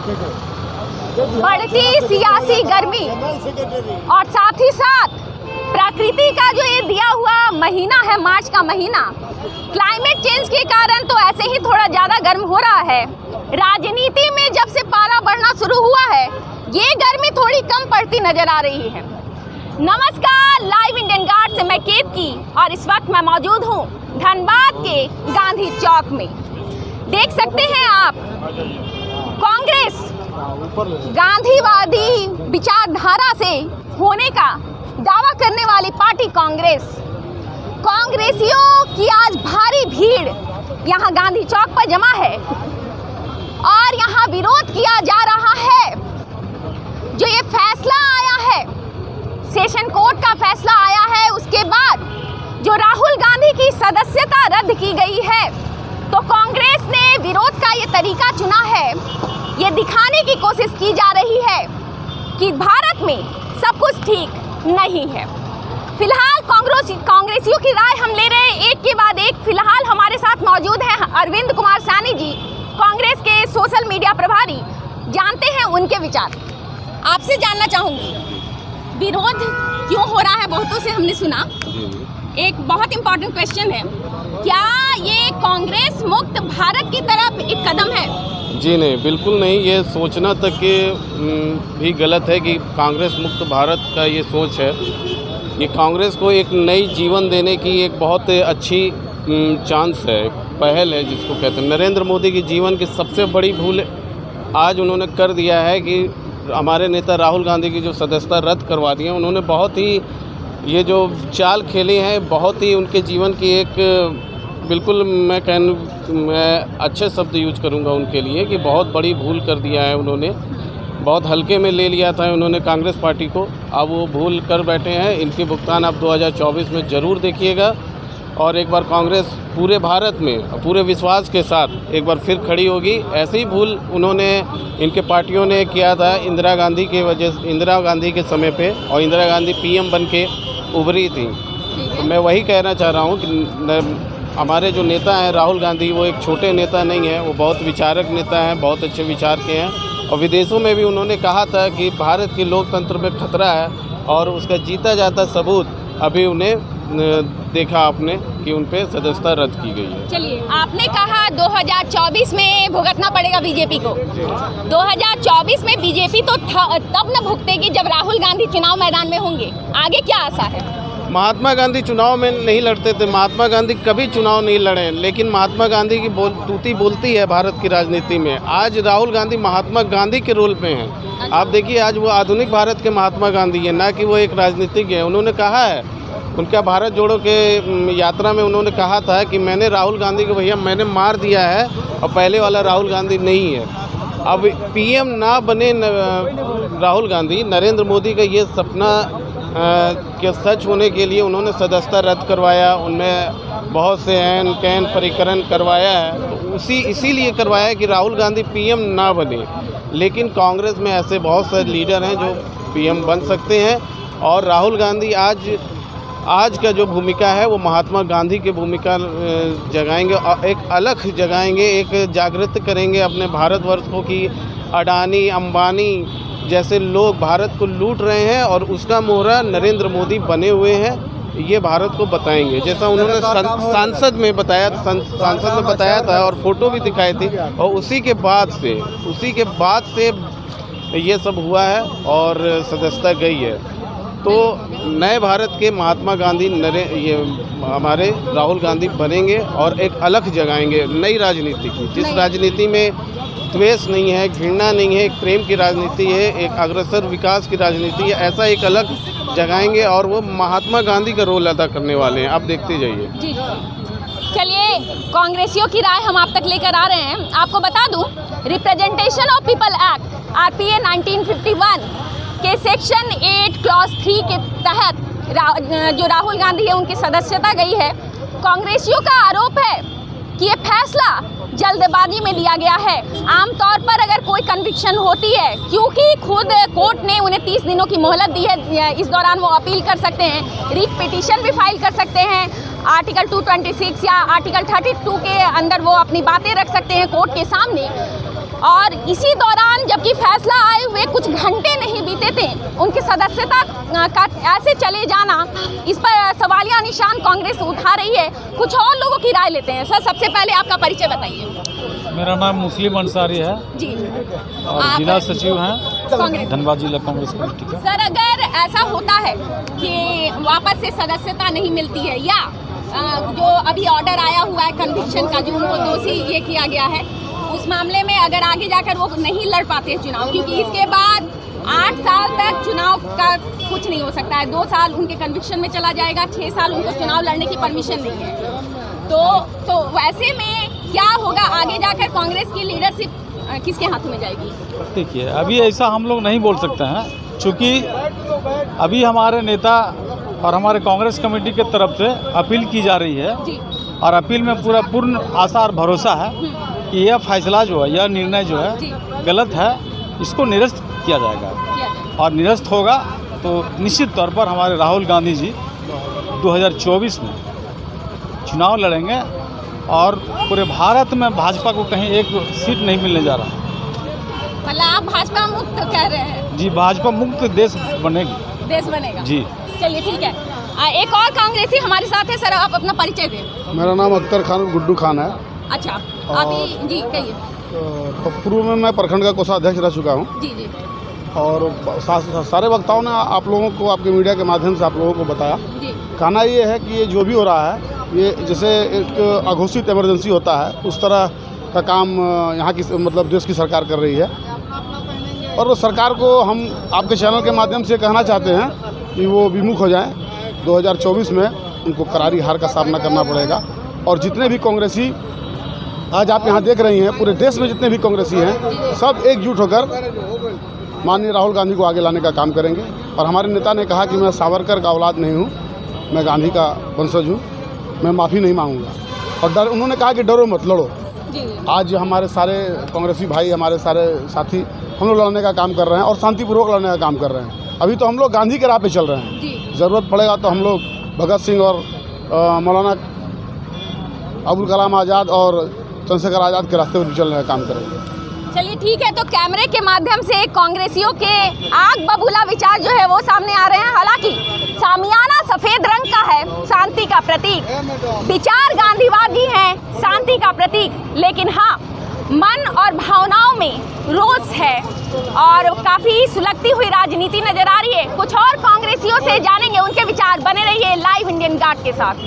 बढ़ती सियासी गर्मी और साथ ही साथ प्रकृति का जो ये दिया हुआ महीना है, मार्च का महीना, क्लाइमेट चेंज के कारण तो ऐसे ही थोड़ा ज़्यादा गर्म हो रहा है। राजनीति में जब से पारा बढ़ना शुरू हुआ है, ये गर्मी थोड़ी कम पड़ती नजर आ रही है। नमस्कार, लाइव इंडियन गार्ड से मैं केतकी और इस वक्त मैं मौजूद हूँ धनबाद के गांधी चौक में। देख सकते हैं आप, कांग्रेस गांधीवादी विचारधारा से होने का दावा करने वाली पार्टी कांग्रेसियों की आज भारी भीड़ यहाँ गांधी चौक पर जमा है और यहाँ विरोध किया जा रहा है। जो ये फैसला आया है, सेशन कोर्ट का फैसला आया है, उसके बाद जो राहुल गांधी की सदस्यता रद्द की गई है, तो कांग्रेस ने विरोध का ये तरीका चुना है। ये दिखाने की कोशिश की जा रही है कि भारत में सब कुछ ठीक नहीं है। फिलहाल कांग्रेसियों की राय हम ले रहे हैं एक के बाद एक। फिलहाल हमारे साथ मौजूद हैं अरविंद कुमार सानी जी, कांग्रेस के सोशल मीडिया प्रभारी। जानते हैं उनके विचार। आपसे जानना चाहूँगी, विरोध क्यों हो रहा है? बहुतों से हमने सुना। एक बहुत इंपॉर्टेंट क्वेश्चन है, क्या ये कांग्रेस मुक्त भारत की तरफ एक कदम है? जी नहीं, बिल्कुल नहीं। ये सोचना तक के भी गलत है कि कांग्रेस मुक्त भारत का ये सोच है। ये कांग्रेस को एक नई जीवन देने की एक बहुत अच्छी चांस है, पहल है जिसको कहते हैं। नरेंद्र मोदी की जीवन की सबसे बड़ी भूल आज उन्होंने कर दिया है कि हमारे नेता राहुल गांधी की जो सदस्यता रद्द करवा दी है। उन्होंने बहुत ही ये जो चाल खेली है, बहुत ही उनके जीवन की एक बिल्कुल मैं अच्छे शब्द यूज करूंगा उनके लिए कि बहुत बड़ी भूल कर दिया है उन्होंने। बहुत हल्के में ले लिया था उन्होंने कांग्रेस पार्टी को, अब वो भूल कर बैठे हैं। इनके भुगतान आप 2024 में ज़रूर देखिएगा और एक बार कांग्रेस पूरे भारत में पूरे विश्वास के साथ एक बार फिर खड़ी होगी। ऐसे ही भूल उन्होंने इनके पार्टियों ने किया था इंदिरा गांधी के समय पे, और इंदिरा गांधी पीएम बन के उभरी थी। तो मैं वही कहना चाह रहा हूँ कि हमारे जो नेता हैं राहुल गांधी, वो एक छोटे नेता नहीं है, वो बहुत विचारक नेता हैं, बहुत अच्छे विचार के हैं। और विदेशों में भी उन्होंने कहा था कि भारत की लोकतंत्र में खतरा है, और उसका जीता जाता सबूत अभी उन्हें देखा आपने कि उन पे सदस्यता रद्द की गई है। चलिए, आपने कहा 2024 में भुगतना पड़ेगा बीजेपी को। 2024 में बीजेपी तो तब न भुगतेगी जब राहुल गांधी चुनाव मैदान में होंगे। आगे क्या आशा है? महात्मा गांधी चुनाव में नहीं लड़ते थे, महात्मा गांधी कभी चुनाव नहीं लड़े, लेकिन महात्मा गांधी की तूती बोलती है भारत की राजनीति में। आज राहुल गांधी महात्मा गांधी के रोल पे हैं। आप देखिए, आज वो आधुनिक भारत के महात्मा गांधी है, ना कि वो एक राजनीतिज्ञ है। उन्होंने कहा है, उनका भारत जोड़ो के यात्रा में उन्होंने कहा था कि मैंने राहुल गांधी को भैया मैंने मार दिया है, और पहले वाला राहुल गांधी नहीं है। अब पीएम ना बने राहुल गांधी, नरेंद्र मोदी का ये सपना के सच होने के लिए उन्होंने सदस्यता रद्द करवाया, उनमें बहुत से ऐन कैन परिकरण करवाया है। तो इसीलिए करवाया है कि राहुल गांधी पीएम ना बने। लेकिन कांग्रेस में ऐसे बहुत सारे लीडर हैं जो पीएम बन सकते हैं, और राहुल गांधी आज का जो भूमिका है वो महात्मा गांधी की भूमिका जगाएंगे, और एक अलग जगाएंगे, एक जागृत करेंगे अपने भारतवर्ष को कि अडानी अंबानी जैसे लोग भारत को लूट रहे हैं और उसका मोहरा नरेंद्र मोदी बने हुए हैं। ये भारत को बताएंगे, जैसा उन्होंने सांसद में बताया था और फोटो भी दिखाई थी, और उसी के बाद से ये सब हुआ है और सदस्यता गई है। तो नए भारत के महात्मा गांधी ये हमारे राहुल गांधी बनेंगे और एक अलग जगाएंगे नई राजनीति की, जिस राजनीति में द्वेष नहीं है, घृणा नहीं है, एक प्रेम की राजनीति है, एक अग्रसर विकास की राजनीति है। ऐसा एक अलग जगाएंगे और वो महात्मा गांधी का रोल अदा करने वाले हैं। आप देखते जाइए। जी, चलिए, कांग्रेसियों की राय हम आप तक लेकर आ रहे हैं। आपको बता दूं, representation of people act RPA 1951 के सेक्शन 8 क्लॉज 3 के तहत जो राहुल गांधी है उनकी सदस्यता गई है। कांग्रेसियों का आरोप है कि ये फैसला जल्दबाजी में लिया गया है। आमतौर पर अगर कोई कन्विक्शन होती है, क्योंकि खुद कोर्ट ने उन्हें 30 दिनों की मोहलत दी है, इस दौरान वो अपील कर सकते हैं, रिट पिटीशन भी फाइल कर सकते हैं, आर्टिकल 226 या आर्टिकल 32 के अंदर वो अपनी बातें रख सकते हैं कोर्ट के सामने। और इसी दौरान जबकि फैसला आए हुए कुछ घंटे नहीं बीते थे, उनकी सदस्यता का ऐसे चले जाना, इस पर सवालिया निशान कांग्रेस उठा रही है। कुछ और लोगों की राय लेते हैं। सर, सबसे पहले आपका परिचय बताइए। मेरा नाम मुस्लिम अंसारी है जी, और जिला सचिव हैं कांग्रेस धनबाद जिला कांग्रेस कमेटी का। सर, अगर ऐसा होता है कि वापस से सदस्यता नहीं मिलती है या जो अभी ऑर्डर आया हुआ है कन्विक्शन का, जो उनको दोषी ये किया गया है, उस मामले में अगर आगे जाकर वो नहीं लड़ पाते हैं चुनाव, क्योंकि इसके बाद 8 साल तक चुनाव का कुछ नहीं हो सकता है, 2 साल उनके कन्विक्शन में चला जाएगा, 6 साल उनको चुनाव लड़ने की परमिशन नहीं है, तो वैसे में क्या होगा आगे जाकर? कांग्रेस की लीडरशिप किसके हाथ में जाएगी? देखिए, अभी ऐसा हम लोग नहीं बोल सकते हैं, चूँकि अभी हमारे नेता और हमारे कांग्रेस कमेटी के तरफ से अपील की जा रही है जी। और अपील में पूर्ण आशा और भरोसा है कि यह फैसला जो है, यह निर्णय जो है गलत है, इसको निरस्त किया जाएगा और निरस्त होगा तो निश्चित तौर पर हमारे राहुल गांधी जी 2024 में चुनाव लड़ेंगे और पूरे भारत में भाजपा को कहीं एक सीट नहीं मिलने जा रहा है। मतलब आप भाजपा मुक्त कह रहे हैं? जी, भाजपा मुक्त देश बनेगी, देश बनेगा जी। चलिए ठीक है, एक और कांग्रेसी हमारे साथ है। सर, आप अपना परिचय दें। मेरा नाम अख्तर खान गुड्डू खान है। अच्छा, अभी जी कहिए। पूर्व में मैं प्रखंड का कोषाध्यक्ष रह चुका हूँ जी जी। और सारे वक्ताओं ने आप लोगों को, आपके मीडिया के माध्यम से आप लोगों को बताया। जी। कहना ये है कि ये जो भी हो रहा है, ये जैसे एक अघोषित इमरजेंसी होता है, उस तरह का काम यहाँ की मतलब देश की सरकार कर रही है। और वो सरकार को हम आपके चैनल के माध्यम से कहना चाहते हैं कि वो विमुख हो जाएं। 2024 में उनको करारी हार का सामना करना पड़ेगा। और जितने भी कांग्रेसी आज आप यहाँ देख रही हैं, पूरे देश में जितने भी कांग्रेसी हैं, सब एकजुट होकर माननीय राहुल गांधी को आगे लाने का काम करेंगे। और हमारे नेता ने कहा कि मैं सावरकर का औलाद नहीं हूँ, मैं गांधी का वंशज हूँ, मैं माफ़ी नहीं मांगूंगा। और उन्होंने कहा कि डरो मत, लड़ो। आज हमारे सारे कांग्रेसी भाई, हमारे सारे साथी हम लोग लड़ने का काम कर रहे हैं और शांतिपूर्वक लड़ने का काम कर रहे हैं। अभी तो हम लोग गांधी के राह पे चल रहे हैं। ज़रूरत पड़ेगा तो हम लोग भगत सिंह और मौलाना अबुल कलाम आज़ाद और चंद्रशेखर आज़ाद के रास्ते पर भी चलने का काम करेंगे। चलिए ठीक है, तो कैमरे के माध्यम से कांग्रेसियों के आग बबूला विचार जो है वो सामने आ रहे हैं। हालांकि सामियाना सफेद रंग का है, शांति का प्रतीक, विचार गांधीवादी हैं, शांति का प्रतीक, लेकिन हाँ, मन और भावनाओं में रोष है और काफ़ी सुलगती हुई राजनीति नजर आ रही है। कुछ और कांग्रेसियों से जानेंगे उनके विचार। बने रहिए लाइव इंडियन गार्ड के साथ।